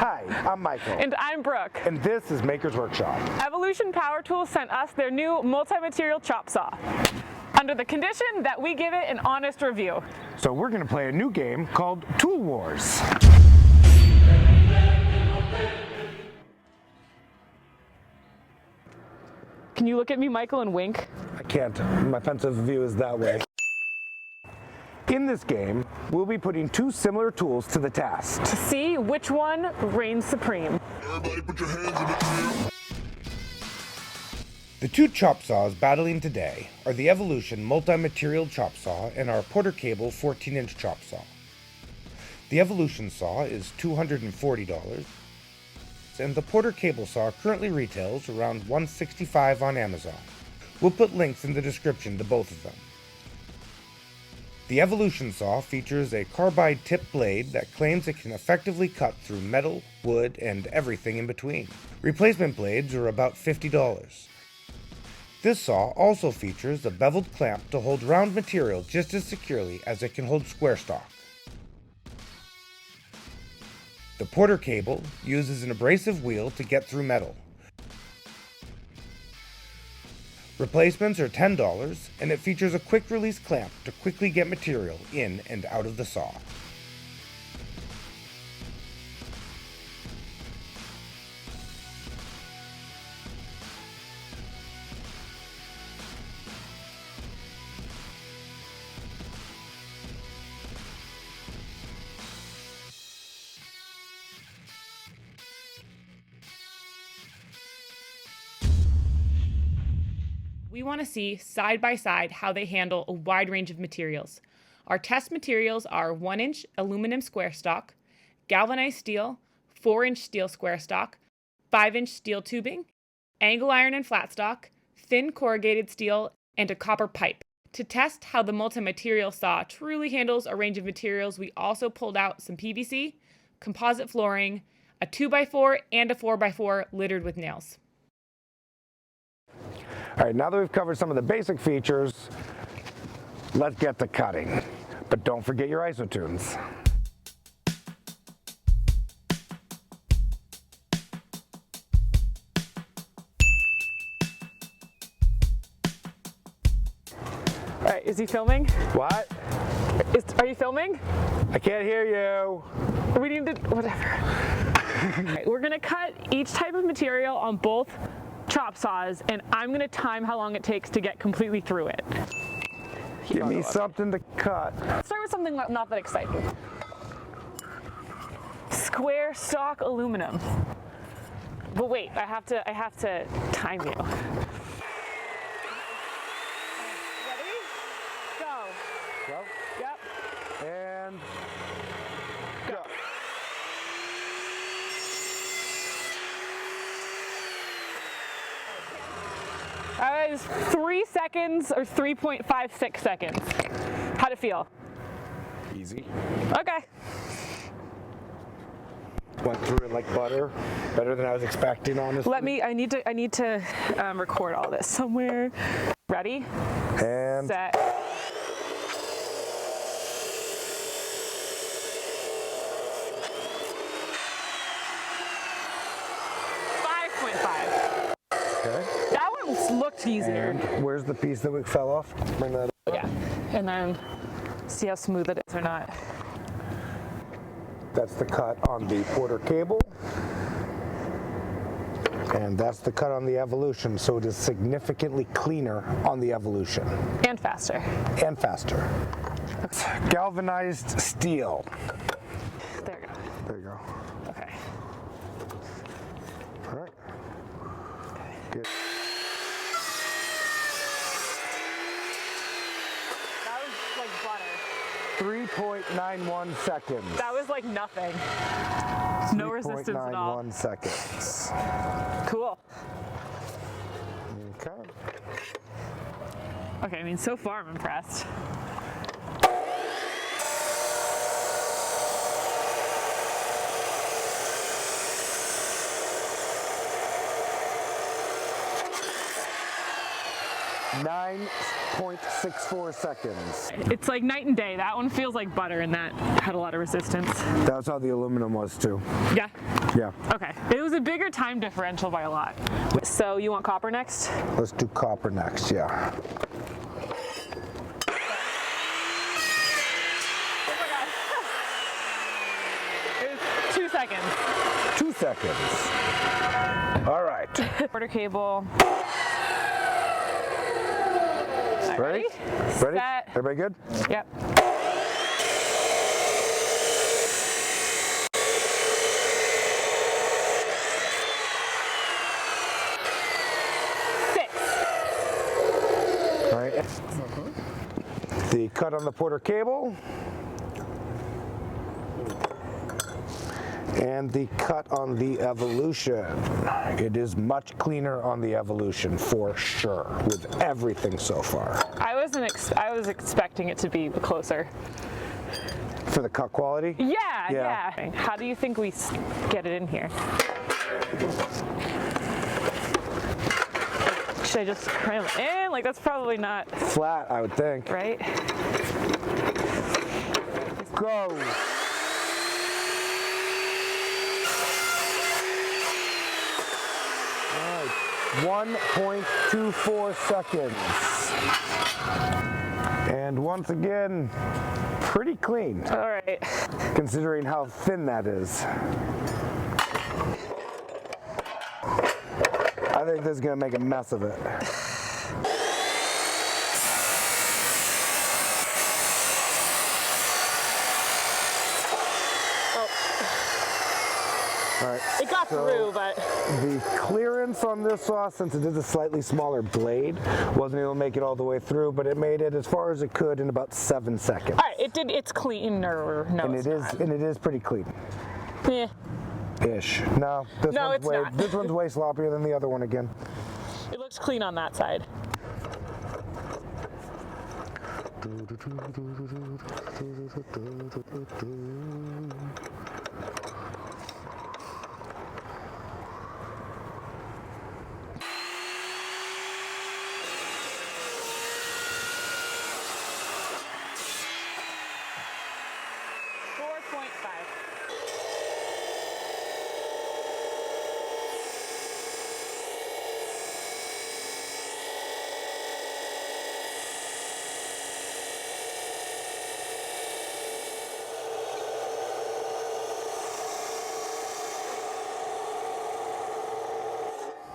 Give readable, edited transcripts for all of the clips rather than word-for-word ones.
Hi, I'm Michael. And I'm Brooke. And this is Maker's Workshop. Evolution Power Tools sent us their new multi-material chop saw, under the condition that we give it an honest review. So we're going to play a new game called Tool Wars. Can you look at me, Michael, and wink? I can't. My pensive view is that way. In this game, we'll be putting two similar tools to the test. To see which one reigns supreme. Everybody put your hands in the air. The two chop saws battling today are the Evolution multi-material chop saw and our Porter Cable 14-inch chop saw. The Evolution saw is $240, and the Porter Cable saw currently retails around $165 on Amazon. We'll put links in the description to both of them. The Evolution saw features a carbide tip blade that claims it can effectively cut through metal, wood, and everything in between. Replacement blades are about $50. This saw also features a beveled clamp to hold round material just as securely as it can hold square stock. The Porter Cable uses an abrasive wheel to get through metal. Replacements are $10, and it features a quick release clamp to quickly get material in and out of the saw. We want to see side by side how they handle a wide range of materials. Our test materials are 1-inch aluminum square stock, galvanized steel, 4-inch steel square stock, 5-inch steel tubing, angle iron and flat stock, thin corrugated steel, and a copper pipe. To test how the multi-material saw truly handles a range of materials, we also pulled out some PVC, composite flooring, a 2x4, and a 4x4 littered with nails. All right, now that we've covered some of the basic features, let's get to cutting. But don't forget your isotunes. All right, is he filming? What? Are you filming? I can't hear you. We need to, whatever. All right, we're gonna cut each type of material on both chop saws, and I'm gonna time how long it takes to get completely through it. Give me something to cut. Let's start with something not that exciting. Square stock aluminum. But wait, I have to time you. Ready? Go. Go. Yep. And go. That was 3 seconds or 3.56 seconds. How'd it feel? Easy. Okay. Went through it like butter. Better than I was expecting, honestly. I need to record all this somewhere. Ready? And Set. okay. That one looked easier. And where's the piece that fell off? Bring that up. Yeah. And then see how smooth it is or not. That's the cut on the Porter Cable. And that's the cut on the Evolution, so it is significantly cleaner on the Evolution. And faster. And faster. Okay. Galvanized steel. There you go. There you go. Okay. All right. Okay. Good. That was like butter. 3.91 seconds. That was like nothing. No resistance at all. 3.91 seconds. Cool. Okay. Okay, I mean, so far I'm impressed. 9.64 seconds. It's like night and day. That one feels like butter and that had a lot of resistance. That's how the aluminum was too. Yeah. Yeah. Okay. It was a bigger time differential by a lot. So you want copper next? Let's do copper next, yeah. Oh my God. It was 2 seconds. 2 seconds. All right. Quarter cable. Ready? Ready? Set. Everybody good? Yep. All right. The cut on the Porter cable. And the cut on the Evolution. It is much cleaner on the Evolution for sure, with everything so far. I was expecting it to be closer. For the cut quality? Yeah. How do you think we get it in here? Should I just cram it in? Like, that's probably not Flat, I would think. right. Go. All right, 1.24 seconds. And once again, pretty clean, All right. considering how thin that is. I think this is gonna make a mess of it. All right. It got through, but The clearance on this saw, since it is a slightly smaller blade, wasn't able to make it all the way through, but it made it as far as it could in about 7 seconds. all right. It did. It's cleaner. No, And it's it is, not. and it is pretty clean. Yeah. Ish. No, this No, one's it's way, not. This one's way sloppier than the other one again. It looks clean on that side.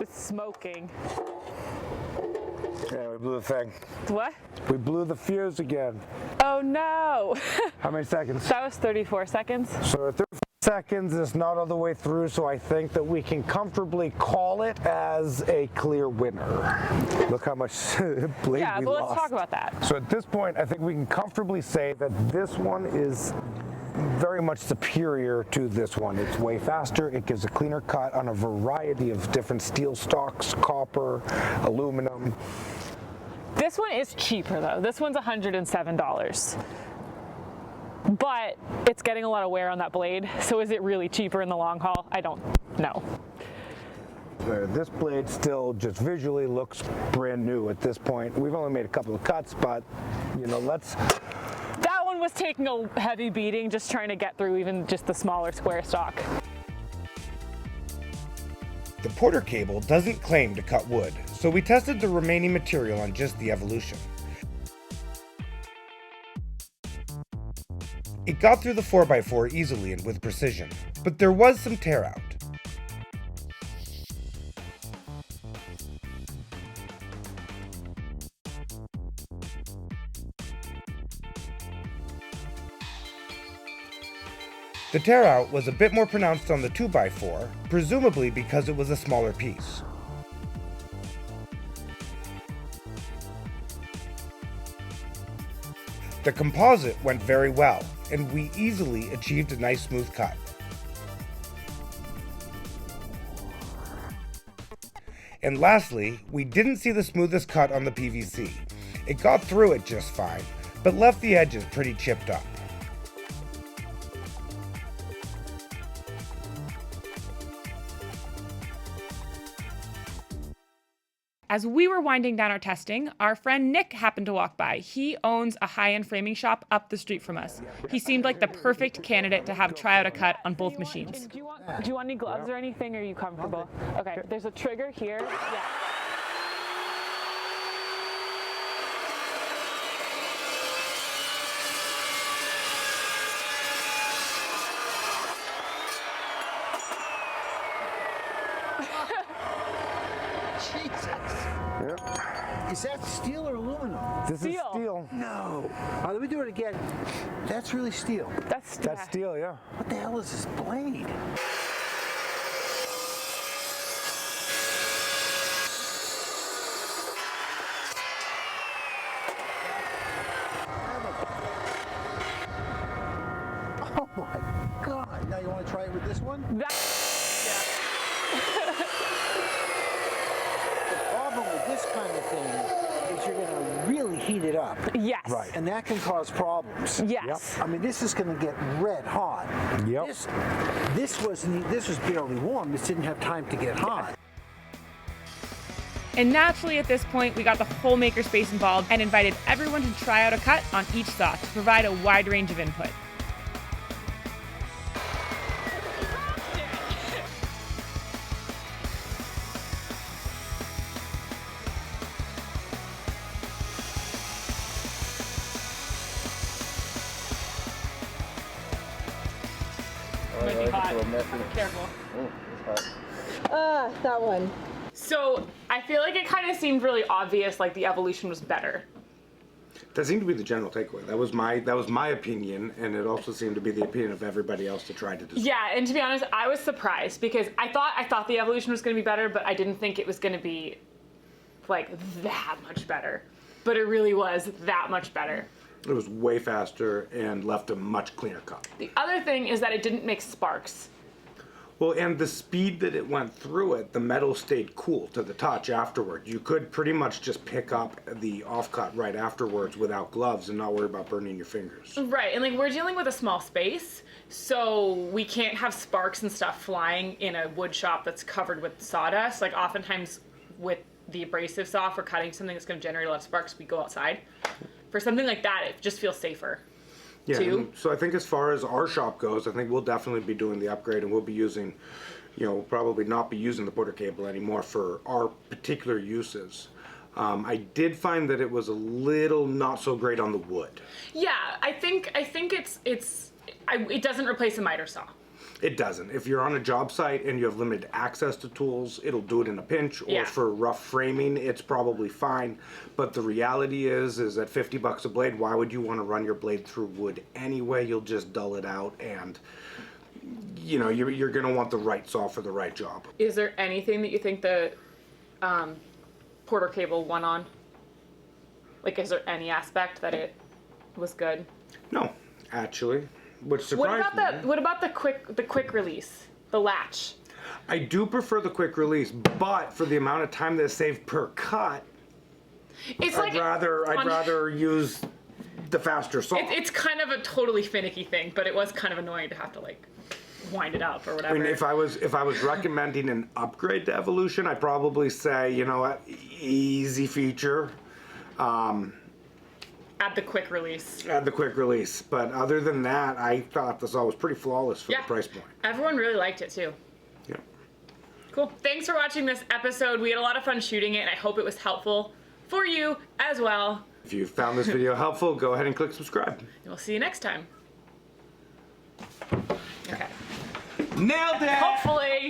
It's smoking. Yeah, we blew the thing. What? We blew the fuse again. Oh no. How many seconds? That was 34 seconds. So at 34 seconds, it's not all the way through, so I think that we can comfortably call it as a clear winner. Look how much blade Yeah, we but lost. let's talk about that. So at this point, I think we can comfortably say that this one is very much superior to this one. It's way faster. It gives a cleaner cut on a variety of different steel stocks, copper, aluminum. This one is cheaper though. This one's $107. But it's getting a lot of wear on that blade. So is it really cheaper in the long haul? I don't know. This blade still just visually looks brand new at this point. We've only made a couple of cuts, but you know, That one was taking a heavy beating just trying to get through even just the smaller square stock. The Porter cable doesn't claim to cut wood, so we tested the remaining material on just the Evolution. It got through the 4x4 easily and with precision, but there was some tear out. The tear out was a bit more pronounced on the 2x4, presumably because it was a smaller piece. The composite went very well, and we easily achieved a nice smooth cut. And lastly, we didn't see the smoothest cut on the PVC. It got through it just fine, but left the edges pretty chipped up. As we were winding down our testing, our friend Nick happened to walk by. He owns a high-end framing shop up the street from us. He seemed like the perfect candidate to have try out a cut on both machines. Do you want any gloves or anything, or are you comfortable? Okay, there's a trigger here. Yeah. Jesus. Yep. Is that steel or aluminum? This is steel. No. Let me do it again. That's really steel. That's steel, yeah. What the hell is this blade? Oh my God. Now you want to try it with this one? The problem with this kind of thing is you're going to really heat it up. Yes. Right. And that can cause problems. Yes. I mean, this is going to get red hot. Yep. This was barely warm. This didn't have time to get hot. And naturally, at this point, we got the whole makerspace involved and invited everyone to try out a cut on each saw to provide a wide range of input. Might be hot. Careful. That one. So I feel like it kind of seemed really obvious, like the evolution was better. That seemed to be the general takeaway. That was my opinion, and it also seemed to be the opinion of everybody else that tried to decide. Yeah, and to be honest, I was surprised because I thought the evolution was going to be better, but I didn't think it was going to be like that much better. But it really was that much better. It was way faster and left a much cleaner cut. The other thing is that it didn't make sparks. Well, and the speed that it went through it, the metal stayed cool to the touch afterward. You could pretty much just pick up the offcut right afterwards without gloves and not worry about burning your fingers. Right, and like we're dealing with a small space, so we can't have sparks and stuff flying in a wood shop that's covered with sawdust. Like oftentimes with the abrasive saw for cutting something that's going to generate a lot of sparks, we go outside. For something like that, it just feels safer. Yeah, too. and so I think as far as our shop goes, I think we'll definitely be doing the upgrade, and we'll be using, we'll probably not be using the porter cable anymore for our particular uses. I did find that it was a little not so great on the wood. Yeah, I think it doesn't replace a miter saw. It doesn't. If you're on a job site and you have limited access to tools, it'll do it in a pinch, or Yeah. for rough framing, it's probably fine. But the reality is at $50 a blade, why would you want to run your blade through wood anyway? You'll just dull it out, and you're going to want the right saw for the right job. Is there anything that you think the porter cable won on? Like, is there any aspect that it was good? No, actually, which surprised me. What about the quick release, the latch? I do prefer the quick release, but for the amount of time that saved per cut, I'd rather use the faster saw. It's kind of a totally finicky thing, but it was kind of annoying to have to like wind it up or whatever. I mean, if I was recommending an upgrade to Evolution, I'd probably say, you know what, easy feature. Add the quick release. But other than that, I thought the saw was pretty flawless for the price point. Everyone really liked it too. Yeah. Cool. Thanks for watching this episode. We had a lot of fun shooting it, and I hope it was helpful for you as well. If you found this video helpful, go ahead and click subscribe. And we'll see you next time. Okay. Nailed it! Hopefully.